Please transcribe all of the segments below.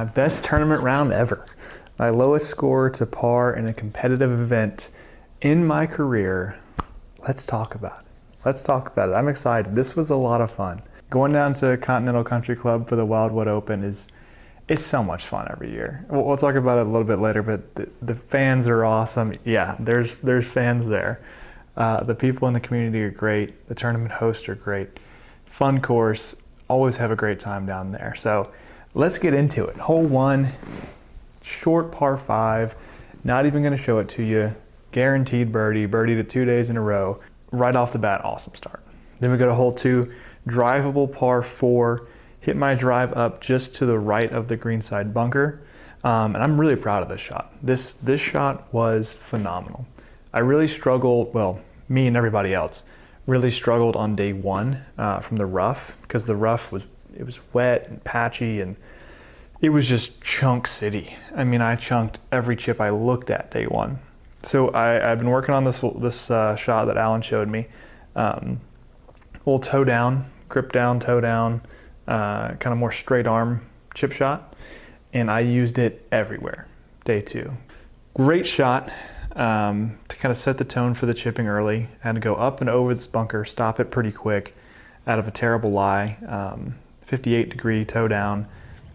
My best tournament round ever. My lowest score to par in a competitive event in my career. Let's talk about it. Let's talk about it. I'm excited. This was a lot of fun. Going down to Continental Country Club for the Wildwood Open it's so much fun every year. We'll talk about it a little bit later, but the fans are awesome. Yeah, there's fans there. The people in the community are great. The tournament hosts are great. Fun course. Always have a great time down there. So let's get into it. Hole 1, short par 5. Not even going to show it to you. Guaranteed birdie. Birdied it 2 days in a row. Right off the bat, awesome start. Then we go to hole 2, drivable par 4. Hit my drive up just to the right of the greenside bunker. And I'm really proud of this shot. This shot was phenomenal. I really struggled, well, me and everybody else, really struggled on day 1 from the rough, because the rough was wet and patchy, and it was just chunk city. I mean, I chunked every chip I looked at day 1. So I've been working on this shot that Alan showed me. Little toe down, grip down, toe down, kind of more straight arm chip shot, and I used it everywhere. Day 2, great shot. To kind of set the tone for the chipping early. I had to go up and over this bunker, stop it pretty quick out of a terrible lie. 58-degree toe down.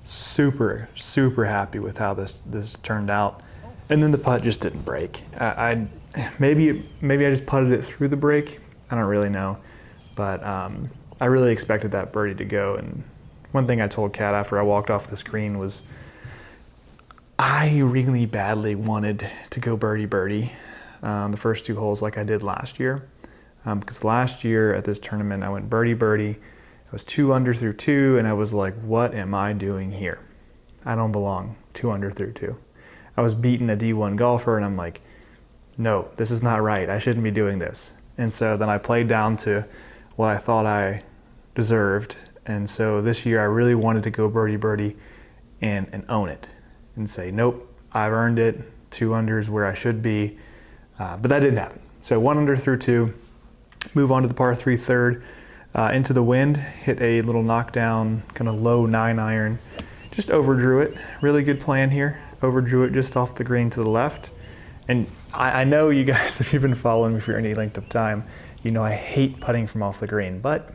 Super, super happy with how this turned out. And then the putt just didn't break. Maybe I just putted it through the break. I don't really know. But I really expected that birdie to go. And one thing I told Kat after I walked off the screen was, I really badly wanted to go birdie the first 2 holes like I did last year. Because last year at this tournament, I went birdie. I was 2 under through 2, and I was like, what am I doing here? I don't belong 2 under through 2. I was beating a D1 golfer, and I'm like, no, this is not right. I shouldn't be doing this. And so then I played down to what I thought I deserved. And so this year I really wanted to go birdie and own it. And say, nope, I've earned it. 2 under is where I should be. But that didn't happen. So 1 under through 2, move on to the par 3 third, into the wind, hit a little knockdown, kind of low 9-iron, just overdrew it. Really good plan here. Overdrew it just off the green to the left. And I know you guys, if you've been following me for any length of time, you know I hate putting from off the green, but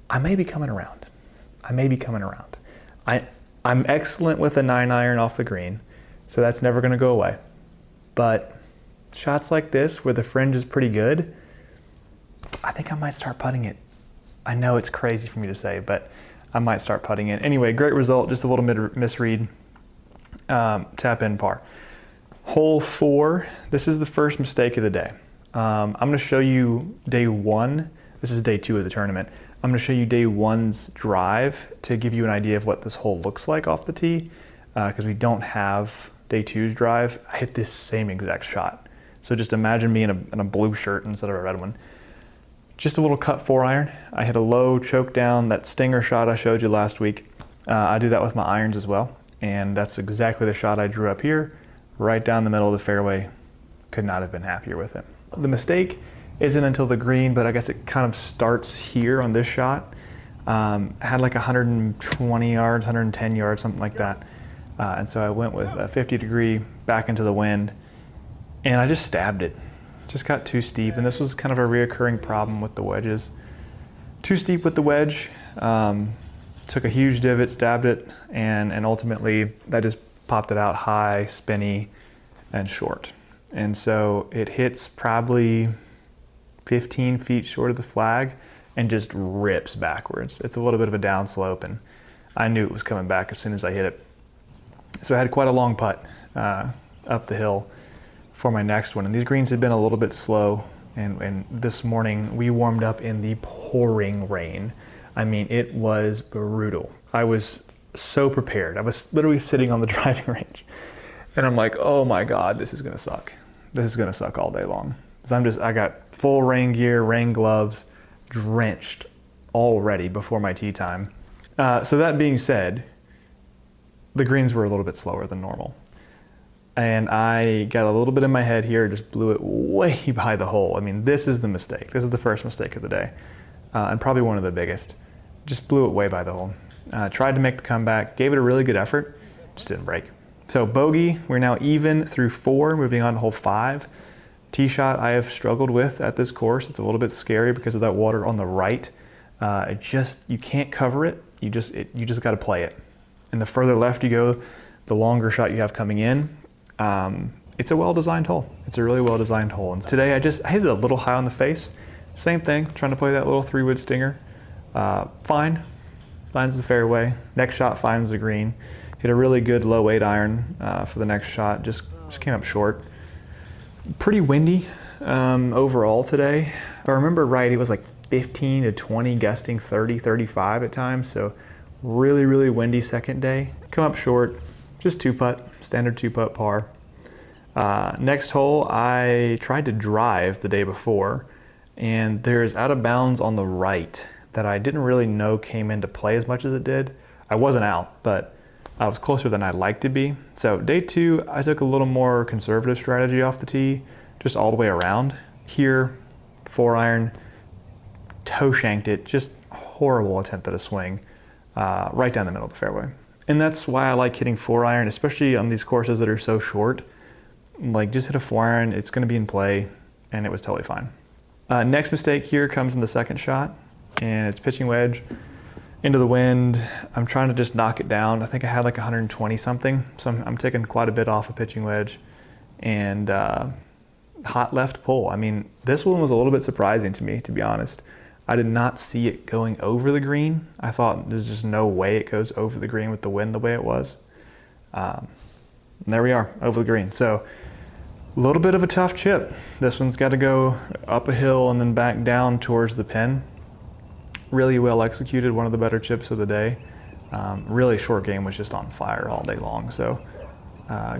I may be coming around. I'm excellent with a 9-iron off the green, so that's never going to go away. But shots like this, where the fringe is pretty good, I think I might start putting it. I know it's crazy for me to say, but I might start putting it. Anyway, great result, just a little misread. Tap in par. Hole 4, this is the first mistake of the day. I'm going to show you day 1. This is day 2 of the tournament. I'm going to show you day 1's drive to give you an idea of what this hole looks like off the tee, because we don't have day 2's drive. I hit this same exact shot. So just imagine me in a blue shirt instead of a red one. Just a little cut 4-iron. I hit a low choke down, that stinger shot I showed you last week. I do that with my irons as well. And that's exactly the shot I drew up here, right down the middle of the fairway. Could not have been happier with it. The mistake isn't until the green, but I guess it kind of starts here on this shot. Had like 120 yards, 110 yards, something like that. And so I went with a 50-degree back into the wind, and I just stabbed it. Just got too steep, and this was kind of a reoccurring problem with the wedges. Too steep with the wedge, took a huge divot, stabbed it, and ultimately that just popped it out high, spinny, and short. And so it hits probably 15 feet short of the flag and just rips backwards. It's a little bit of a downslope, and I knew it was coming back as soon as I hit it. So I had quite a long putt up the hill for my next one. And these greens had been a little bit slow, and this morning we warmed up in the pouring rain. I mean, it was brutal. I was so prepared. I was literally sitting on the driving range, and I'm like, oh my God, this is gonna suck. This is gonna suck all day long. I got full rain gear, rain gloves, drenched already before my tee time. So that being said, the greens were a little bit slower than normal. And I got a little bit in my head here, just blew it way by the hole. I mean, this is the mistake. This is the first mistake of the day, and probably one of the biggest. Just blew it way by the hole. Tried to make the comeback, gave it a really good effort, just didn't break. So bogey, we're now even through 4, moving on to hole 5. Tee shot I have struggled with at this course. It's a little bit scary because of that water on the right. You can't cover it. You just got to play it. And the further left you go, the longer shot you have coming in. It's a well-designed hole. It's a really well-designed hole. And today I hit it a little high on the face. Same thing, trying to play that little 3-wood stinger. Fine, finds the fairway. Next shot finds the green. Hit a really good low 8 iron for the next shot. Just came up short. Pretty windy overall today. If I remember right, it was like 15 to 20, gusting 30, 35 at times. So really, really windy second day. Come up short, just 2-putt, standard 2-putt par. Next hole, I tried to drive the day before, and there's out of bounds on the right that I didn't really know came into play as much as it did. I wasn't out, but I was closer than I'd like to be. So day 2, I took a little more conservative strategy off the tee, just all the way around. Here, 4-iron, toe shanked it, just horrible attempt at a swing, right down the middle of the fairway. And that's why I like hitting 4-iron, especially on these courses that are so short. Like, just hit a 4-iron, it's gonna be in play, and it was totally fine. Next mistake here comes in the second shot, and it's pitching wedge into the wind. I'm trying to just knock it down. I think I had like 120 something, so I'm taking quite a bit off a pitching wedge, and hot left pull. I mean, this one was a little bit surprising to me, to be honest. I did not see it going over the green. I thought there's just no way it goes over the green with the wind the way it was. And there we are, over the green. So a little bit of a tough chip. This one's got to go up a hill and then back down towards the pin. Really well executed, one of the better chips of the day. Really short game was just on fire all day long. So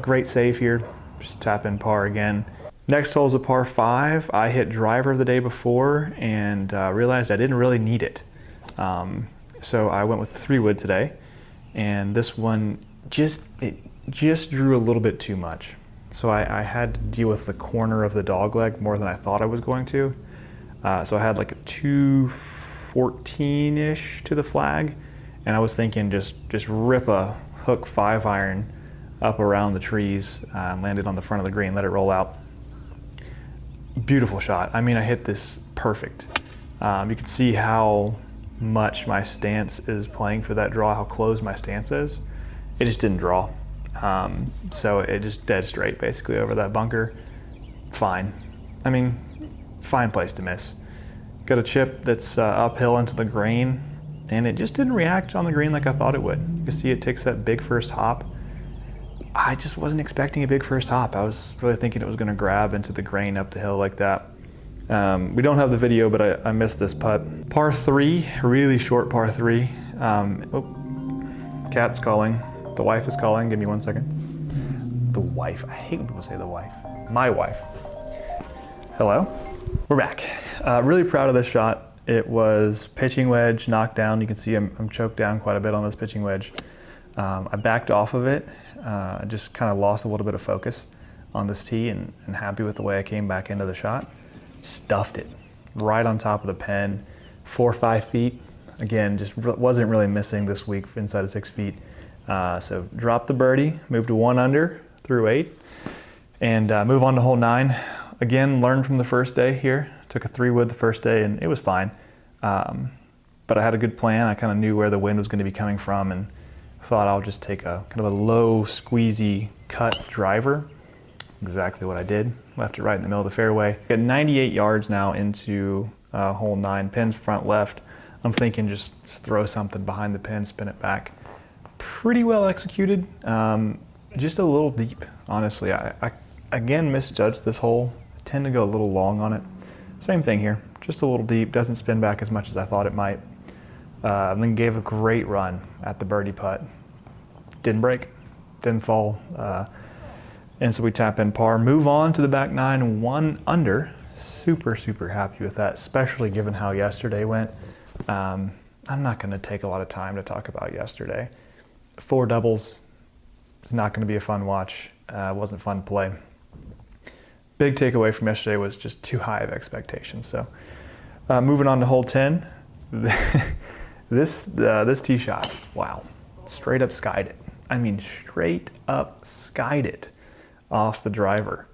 great save here, just tap in par again. Next hole is a par 5. I hit driver the day before and realized I didn't really need it. So I went with the 3-wood today, and this one just drew a little bit too much. So I had to deal with the corner of the dogleg more than I thought I was going to. So I had like a 214-ish to the flag, and I was thinking just rip a hook 5-iron up around the trees, landed on the front of the green, let it roll out. Beautiful shot. I mean, I hit this perfect. You can see how much my stance is playing for that draw, how close my stance is. It just didn't draw. So it just dead straight basically over that bunker. Fine. I mean, fine place to miss. Got a chip that's uphill into the green, and it just didn't react on the green like I thought it would. You can see it takes that big first hop. I just wasn't expecting a big first hop. I was really thinking it was gonna grab into the grain up the hill like that. We don't have the video, but I missed this putt. Par 3, really short par 3. Cat's calling. The wife is calling. Give me 1 second. The wife. I hate when people say the wife. My wife. Hello. We're back. Really proud of this shot. It was pitching wedge, knocked down. You can see I'm choked down quite a bit on this pitching wedge. I backed off of it. I just kind of lost a little bit of focus on this tee, and happy with the way I came back into the shot. Stuffed it right on top of the pin, 4 or 5 feet. Again, just wasn't really missing this week inside of 6 feet. So dropped the birdie, moved to 1 under through 8, and move on to hole 9. Again, learned from the first day here. Took a 3-wood the first day, and it was fine. But I had a good plan. I kind of knew where the wind was going to be coming from, and thought I'll just take a kind of a low, squeezy cut driver. Exactly what I did. Left it right in the middle of the fairway. Got 98 yards now into hole 9, pins front left. I'm thinking just throw something behind the pin, spin it back. Pretty well executed. Just a little deep, honestly. I again misjudged this hole. I tend to go a little long on it. Same thing here, just a little deep, doesn't spin back as much as I thought it might. Then gave a great run at the birdie putt. Didn't break, didn't fall. And so we tap in par, move on to the back 9, 1 under. Super, super happy with that, especially given how yesterday went. I'm not gonna take a lot of time to talk about yesterday. 4 doubles, it's not gonna be a fun watch. Wasn't fun to play. Big takeaway from yesterday was just too high of expectations. So moving on to hole 10. This tee shot, wow, straight up skied it. I mean, straight up skied it off the driver.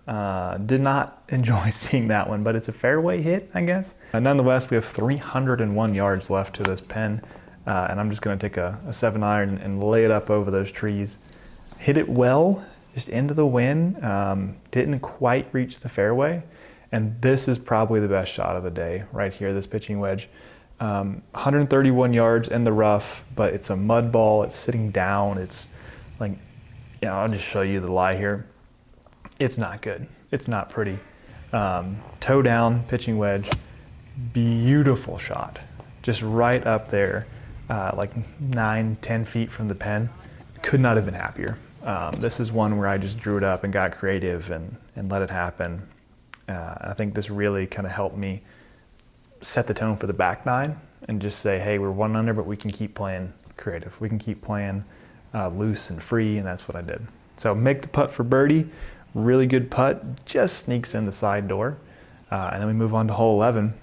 Did not enjoy seeing that one, but it's a fairway hit, I guess. Nonetheless, we have 301 yards left to this pin, and I'm just gonna take a 7-iron and lay it up over those trees. Hit it well, just into the wind. Didn't quite reach the fairway, and this is probably the best shot of the day right here, this pitching wedge. 131 yards in the rough, but it's a mud ball. It's sitting down. It's like, I'll just show you the lie here. It's not good. It's not pretty. Toe down pitching wedge, beautiful shot. Just right up there, like 9-10 feet from the pin. Could not have been happier. This is one where I just drew it up and got creative and let it happen. I think this really kind of helped me set the tone for the back nine and just say, hey, we're 1 under, but we can keep playing creative. We can keep playing loose and free, and that's what I did. So make the putt for birdie. Really good putt, just sneaks in the side door. And then we move on to hole 11,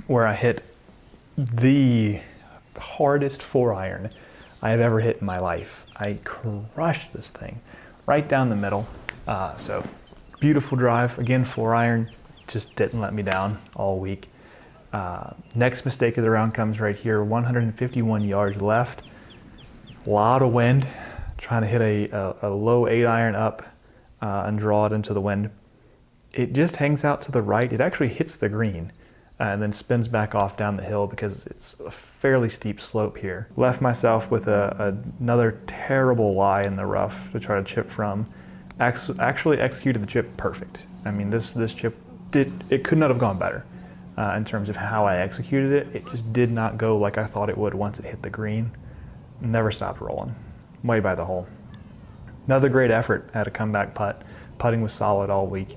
where I hit the hardest 4-iron I have ever hit in my life. I crushed this thing right down the middle. So beautiful drive, again, 4-iron, just didn't let me down all week. Next mistake of the round comes right here, 151 yards left. A lot of wind, trying to hit a low 8-iron up and draw it into the wind. It just hangs out to the right. It actually hits the green and then spins back off down the hill because it's a fairly steep slope here. Left myself with another terrible lie in the rough to try to chip from. Actually executed the chip perfect. I mean, this chip, it could not have gone better. In terms of how I executed it. It just did not go like I thought it would once it hit the green. Never stopped rolling, way by the hole. Another great effort, had a comeback putt. Putting was solid all week.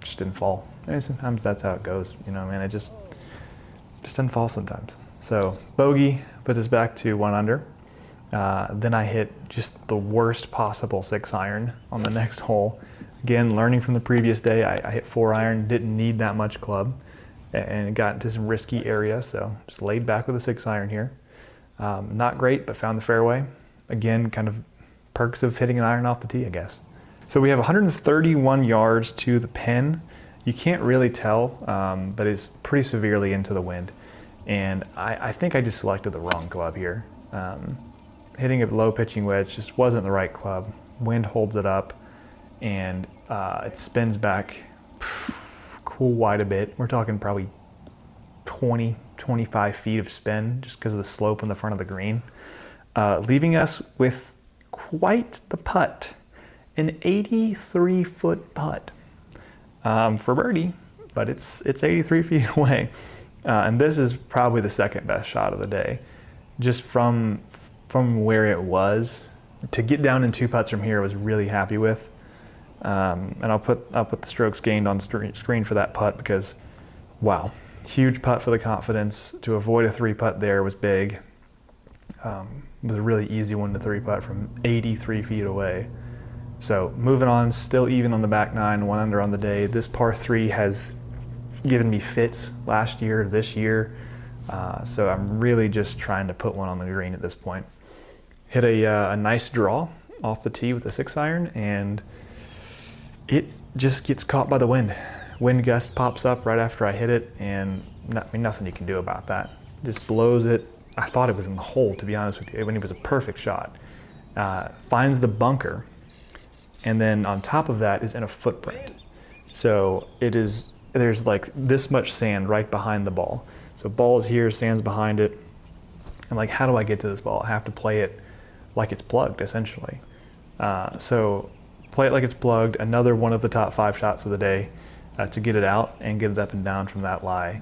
Just didn't fall. And sometimes that's how it goes, man, it just doesn't fall sometimes. So bogey puts us back to 1 under. Then I hit just the worst possible 6-iron on the next hole. Again, learning from the previous day, I hit 4-iron, didn't need that much club, and got into some risky area, so just laid back with a 6-iron here. Not great, but found the fairway. Again, kind of perks of hitting an iron off the tee, I guess. So we have 131 yards to the pin. You can't really tell, but it's pretty severely into the wind. And I think I just selected the wrong club here. Hitting a low pitching wedge just wasn't the right club. Wind holds it up, and it spins back quite a bit. We're talking probably 20-25 feet of spin just because of the slope in the front of the green, leaving us with quite the putt, an 83-foot putt for birdie, but it's 83 feet away. And this is probably the second best shot of the day. Just from where it was, to get down in 2 putts from here I was really happy with. And I'll put the strokes gained on screen for that putt because, wow, huge putt for the confidence. To avoid a 3-putt there was big. It was a really easy one to 3-putt from 83 feet away. So moving on, still even on the back nine, 1 under on the day. This par 3 has given me fits last year, this year. So I'm really just trying to put one on the green at this point. Hit a nice draw off the tee with a 6-iron, and it just gets caught by the wind. Wind gust pops up right after I hit it, and nothing you can do about that. Just blows it. I thought it was in the hole, to be honest with you, when it was a perfect shot. Finds the bunker, and then on top of that is in a footprint. So there's like this much sand right behind the ball. So ball is here, sand's behind it. I'm like, how do I get to this ball? I have to play it like it's plugged, essentially. So play it like it's plugged, another one of the top 5 shots of the day to get it out and get it up and down from that lie.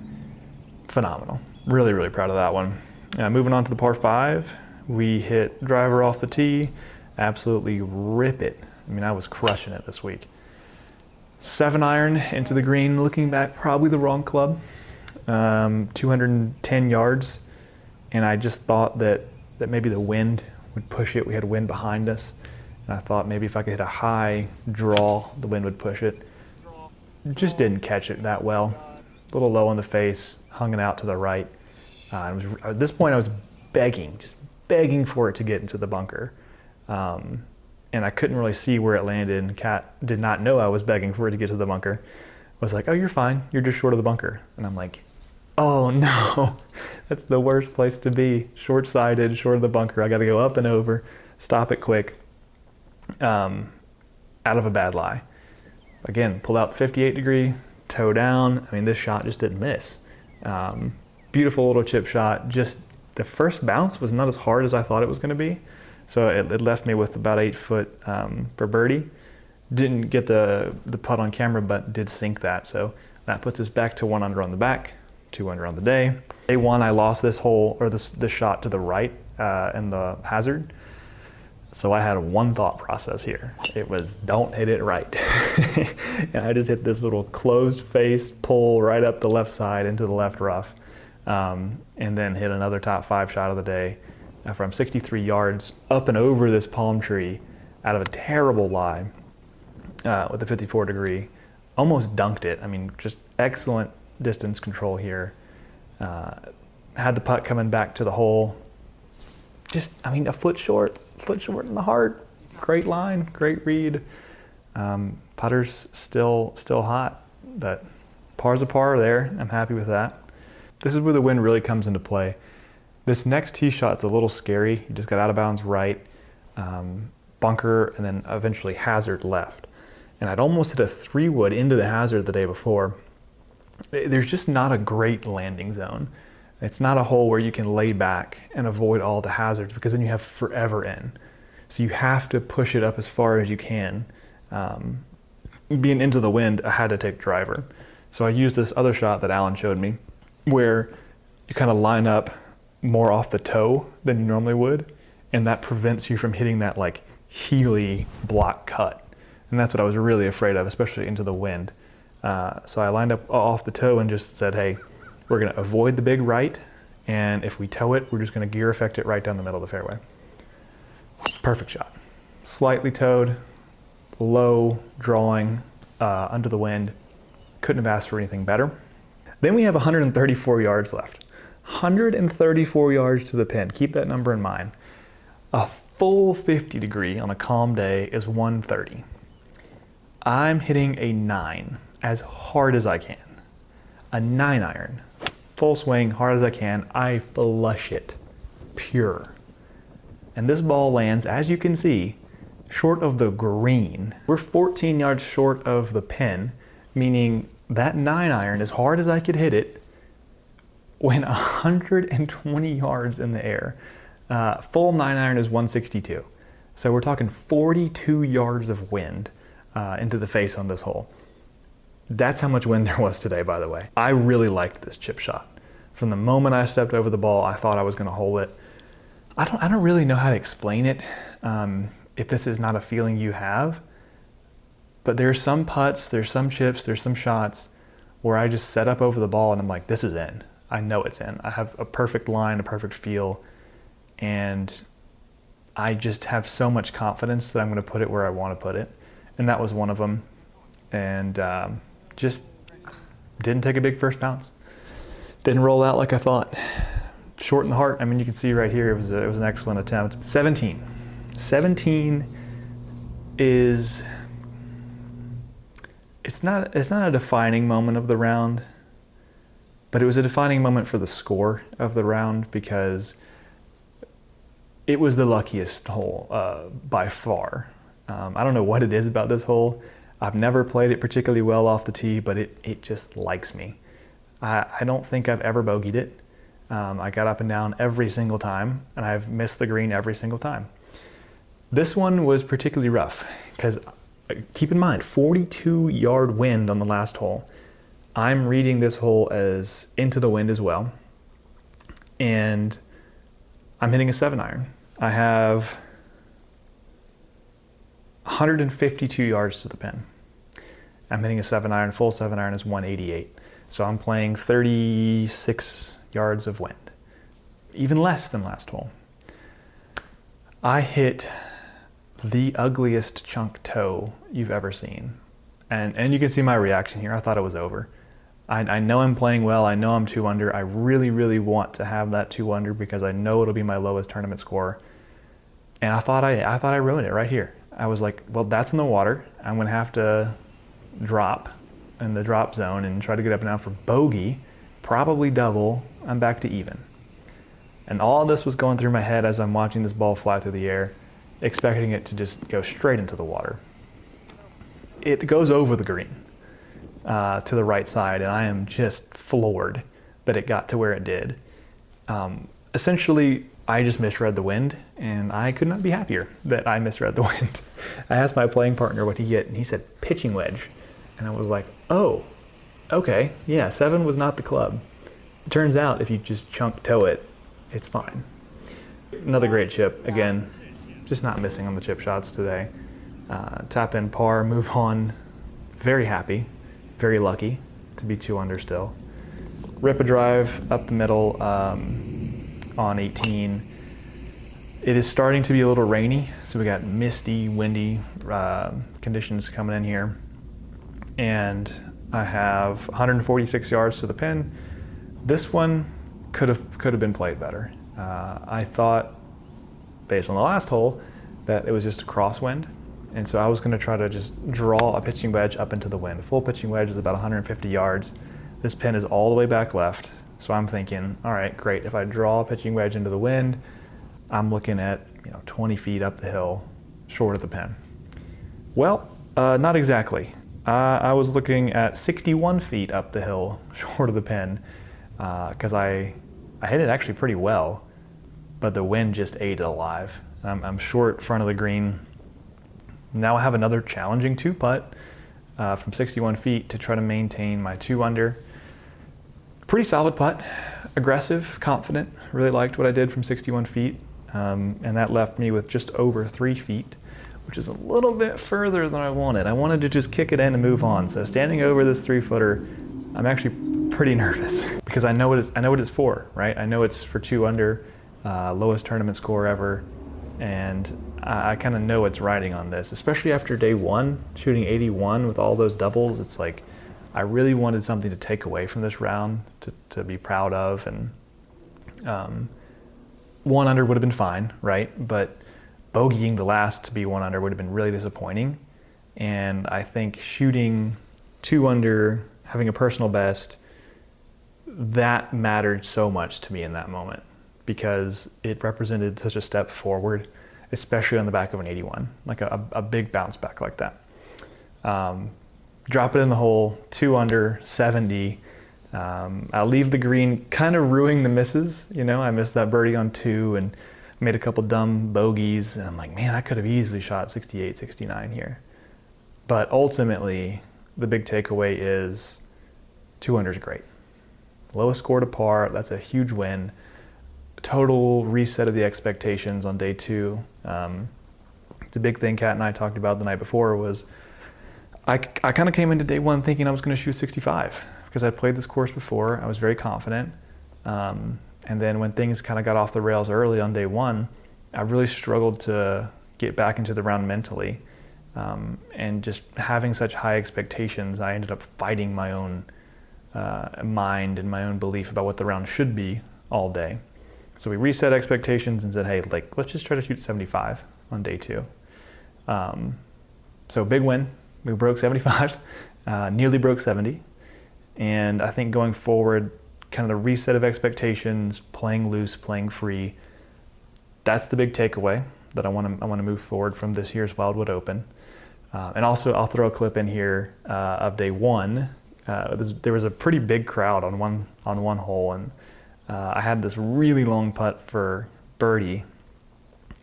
Phenomenal. Really, really proud of that one. Moving on to the par 5, we hit driver off the tee, absolutely rip it. I mean, I was crushing it this week. 7-iron into the green, looking back, probably the wrong club. 210 yards, and I just thought that maybe the wind would push it. We had wind behind us, and I thought maybe if I could hit a high draw, the wind would push it. Just didn't catch it that well. A little low in the face, hung it out to the right. At this point, I was just begging for it to get into the bunker. And I couldn't really see where it landed, and Kat did not know I was begging for it to get to the bunker. I was like, oh, you're fine. You're just short of the bunker. And I'm like, oh no, that's the worst place to be. Short-sighted, short of the bunker. I got to go up and over, stop it quick. Out of a bad lie. Again, pulled out the 58 degree, toe down. I mean, this shot just didn't miss. Beautiful little chip shot. Just the first bounce was not as hard as I thought it was going to be. So it left me with about 8 foot for birdie. Didn't get the putt on camera, but did sink that. So that puts us back to 1 under on the back, 2 under on the day. Day one, I lost this hole, or this shot to the right in the hazard. So I had one thought process here. It was, don't hit it right. And I just hit this little closed face pull right up the left side into the left rough. And then hit another top 5 shot of the day from 63 yards up and over this palm tree out of a terrible lie with a 54 degree. Almost dunked it. I mean, just excellent distance control here. Had the putt coming back to the hole. Just, I mean, a foot short in the heart. Great line, great read. Putter's still hot, but par's a par there. I'm happy with that. This is where the wind really comes into play. This next tee shot's a little scary. You just got out of bounds right, bunker, and then eventually hazard left. And I'd almost hit a 3-wood into the hazard the day before. There's just not a great landing zone. It's not a hole where you can lay back and avoid all the hazards, because then you have forever in. So you have to push it up as far as you can. Being into the wind, I had to take driver. So I used this other shot that Alan showed me, where you kind of line up more off the toe than you normally would, and that prevents you from hitting that like Healy block cut. And that's what I was really afraid of, especially into the wind. So I lined up off the toe and just said, hey, we're gonna avoid the big right, and if we toe it, we're just gonna gear effect it right down the middle of the fairway. Perfect shot. Slightly towed, low, drawing, under the wind. Couldn't have asked for anything better. Then we have 134 yards left. 134 yards to the pin. Keep that number in mind. A full 50 degree on a calm day is 130. I'm hitting a 9 as hard as I can. A 9 iron. Full swing, hard as I can. I flush it. Pure. And this ball lands, as you can see, short of the green. We're 14 yards short of the pin, meaning that 9 iron, as hard as I could hit it, went 120 yards in the air. Full 9 iron is 162. So we're talking 42 yards of wind into the face on this hole. That's how much wind there was today, by the way. I really liked this chip shot. From the moment I stepped over the ball, I thought I was gonna hole it. I don't really know how to explain it, if this is not a feeling you have, but there's some putts, there's some chips, there's some shots where I just set up over the ball and I'm like, this is in. I know it's in. I have a perfect line, a perfect feel, and I just have so much confidence that I'm gonna put it where I wanna put it. And that was one of them. And just didn't take a big first bounce. Didn't roll out like I thought. Short in the heart. I mean, you can see right here, it was an excellent attempt. 17 is, it's not a defining moment of the round, but it was a defining moment for the score of the round, because it was the luckiest hole by far. I don't know what it is about this hole. I've never played it particularly well off the tee, but it just likes me. I don't think I've ever bogeyed it. I got up and down every single time, and I've missed the green every single time. This one was particularly rough, because keep in mind, 42-yard wind on the last hole. I'm reading this hole as into the wind as well, and I'm hitting a 7 iron. I have 152 yards to the pin. I'm hitting a 7 iron, full 7 iron is 188. So I'm playing 36 yards of wind, even less than last hole. I hit the ugliest chunk toe you've ever seen. And you can see my reaction here. I thought it was over. I know I'm playing well. I know I'm 2 under. I really, really want to have that 2 under because I know it'll be my lowest tournament score. And I thought I ruined it right here. I was like, well, that's in the water. I'm gonna have to drop in the drop zone and try to get up and down for bogey, probably double. I'm back to even. And all this was going through my head as I'm watching this ball fly through the air, expecting it to just go straight into the water. It goes over the green to the right side, and I am just floored that it got to where it did. Essentially, I just misread the wind, and I could not be happier that I misread the wind. I asked my playing partner what he hit, and he said pitching wedge. And I was like, oh, okay, yeah, 7 was not the club. It turns out if you just chunk toe it, it's fine. Another great chip, again, just not missing on the chip shots today. Tap in par, move on, very happy, very lucky to be 2 under still. Rip a drive up the middle on 18. It is starting to be a little rainy, so we got misty, windy conditions coming in here. And I have 146 yards to the pin. This one could have been played better. I thought, based on the last hole, that it was just a crosswind, and so I was going to try to just draw a pitching wedge up into the wind. A full pitching wedge is about 150 yards. This pin is all the way back left, so I'm thinking, all right, great. If I draw a pitching wedge into the wind, I'm looking at 20 feet up the hill, short of the pin. Well, not exactly. I was looking at 61 feet up the hill, short of the pin, because I hit it actually pretty well, but the wind just ate it alive. I'm short front of the green. Now I have another challenging 2-putt from 61 feet to try to maintain my 2 under. Pretty solid putt, aggressive, confident. Really liked what I did from 61 feet, and that left me with just over 3 feet, which is a little bit further than I wanted. I wanted to just kick it in and move on. So standing over this 3-footer, I'm actually pretty nervous because I know what it's for, right? I know it's for 2 under, lowest tournament score ever, and I kind of know it's riding on this, especially after day 1, shooting 81 with all those doubles. It's like I really wanted something to take away from this round to be proud of, and 1 under would have been fine, right? But bogeying the last to be 1 under would have been really disappointing. And I think shooting 2 under, having a personal best, that mattered so much to me in that moment because it represented such a step forward, especially on the back of an 81, like a big bounce back like that. Drop it in the hole, 2 under, 70. I'll leave the green kind of ruining the misses. I missed that birdie on 2 and made a couple dumb bogeys, and I'm like, man, I could have easily shot 68, 69 here. But ultimately, the big takeaway is 2 under is great. Lowest score to par, that's a huge win. Total reset of the expectations on day 2. The big thing Kat and I talked about the night before was I kind of came into day 1 thinking I was going to shoot 65 because I played this course before. I was very confident. And then when things kind of got off the rails early on day 1, I really struggled to get back into the round mentally. And just having such high expectations, I ended up fighting my own mind and my own belief about what the round should be all day. So we reset expectations and said, hey, let's just try to shoot 75 on day 2. So big win. We broke 75, nearly broke 70. And I think going forward, kind of the reset of expectations, playing loose, playing free, that's the big takeaway that I want to move forward from this year's Wildwood Open. And also, I'll throw a clip in here of day 1. There was a pretty big crowd on one hole, and I had this really long putt for birdie,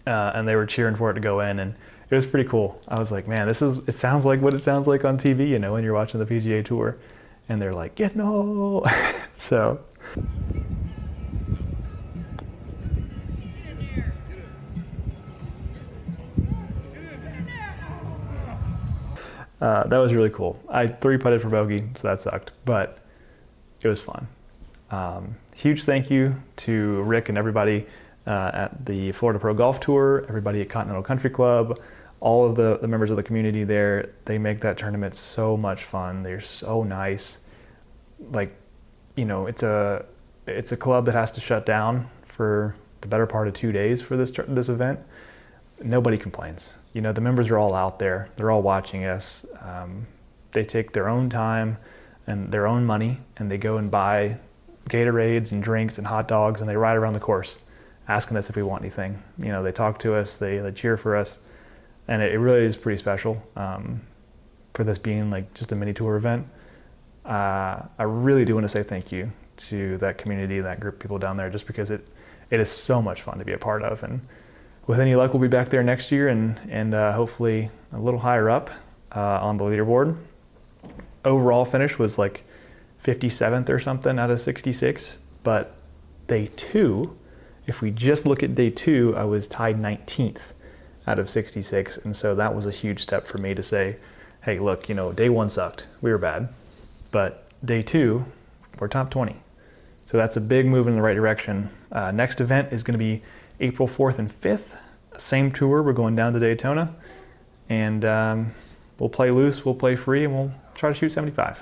and they were cheering for it to go in, and it was pretty cool. I was like, man, it sounds like what it sounds like on TV, when you're watching the PGA Tour, and they're like, yeah, no. So. That was really cool. I 3-putted for bogey, so that sucked, but it was fun. Huge thank you to Rick and everybody at the Florida Pro Golf Tour, everybody at Continental Country Club, all of the members of the community there. They make that tournament so much fun. They're so nice. like, it's a club that has to shut down for the better part of 2 days for this event. Nobody complains. The members are all out there. They're all watching us. They take their own time and their own money, and they go and buy Gatorades and drinks and hot dogs, and they ride around the course asking us if we want anything. They talk to us, they cheer for us, and it really is pretty special for this being like just a mini tour event. I really do want to say thank you to that community, that group of people down there, just because it is so much fun to be a part of. And with any luck, we'll be back there next year and hopefully a little higher up on the leaderboard. Overall finish was like 57th or something out of 66, but day 2, if we just look at day 2, I was tied 19th out of 66, and so that was a huge step for me to say, hey, look, day 1 sucked, we were bad, but day 2, we're top 20. So that's a big move in the right direction. Next event is going to be April 4th and 5th, same tour. We're going down to Daytona, and we'll play loose, we'll play free, and we'll try to shoot 75.